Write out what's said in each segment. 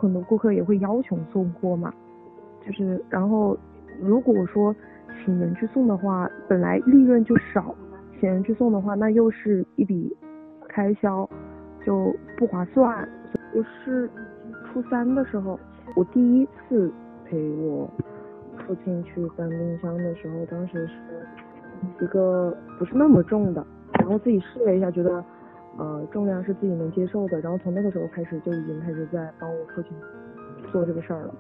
很多顾客也会要求送货嘛，就是然后如果说请人去送的话，本来利润就少，请人去送的话，那又是一笔开销，就不划算。我是初3的时候，我第一次陪我父亲去搬冰箱的时候，当时是一个不是那么重的，然后自己试了一下，觉得重量是自己能接受的，然后从那个时候开始就已经开始在帮我父亲做这个事儿了。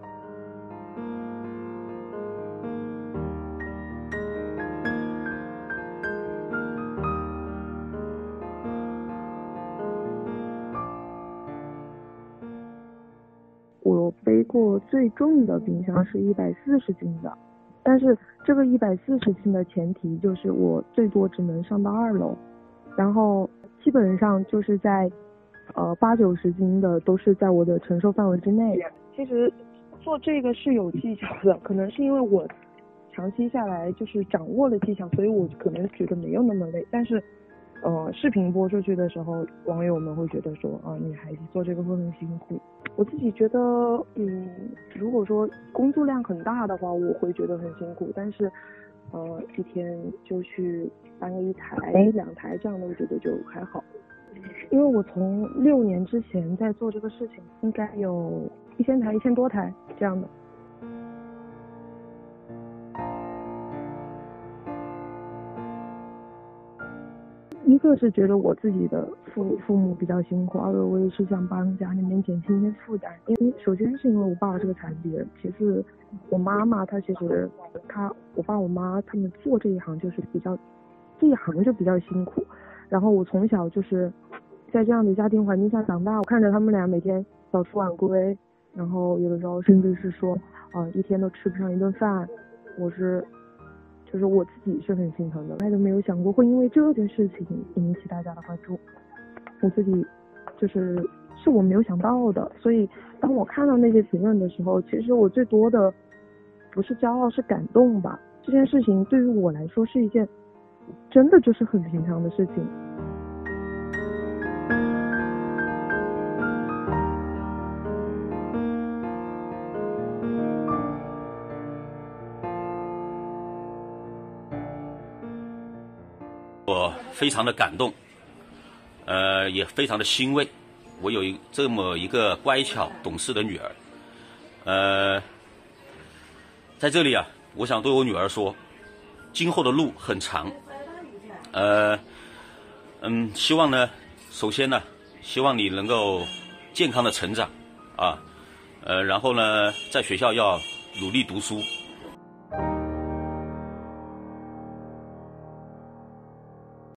我背过最重的冰箱是140斤的，但是这个140斤的前提就是我最多只能上到2楼，然后基本上就是在80-90斤的都是在我的承受范围之内。其实做这个是有技巧的，可能是因为我长期下来就是掌握了技巧，所以我可能觉得没有那么累。但是视频播出去的时候，网友们会觉得说女孩子做这个会很辛苦。我自己觉得如果说工作量很大的话，我会觉得很辛苦，但是一天就去搬个1台2台这样的，我觉得就还好。因为我从6年之前在做这个事情，应该有1000台1000多台这样的。一个是觉得我自己的父母比较辛苦，二个我也是想帮家里面减轻一些负担。因为首先是因为我爸是个残疾人，其次我妈妈她其实我爸我妈他们做这一行就比较辛苦。然后我从小就是在这样的家庭环境下长大，我看着他们俩每天早出晚归，然后有的时候甚至是说一天都吃不上一顿饭，就是我自己是很心疼的，我都没有想过会因为这件事情引起大家的关注，我自己是我没有想到的。所以当我看到那些评论的时候，其实我最多的不是骄傲，是感动吧。这件事情对于我来说是一件真的就是很平常的事情。我非常的感动，也非常的欣慰。我有这么一个乖巧懂事的女儿，在这里我想对我女儿说，今后的路很长，希望呢，首先呢，希望你能够健康的成长然后呢，在学校要努力读书。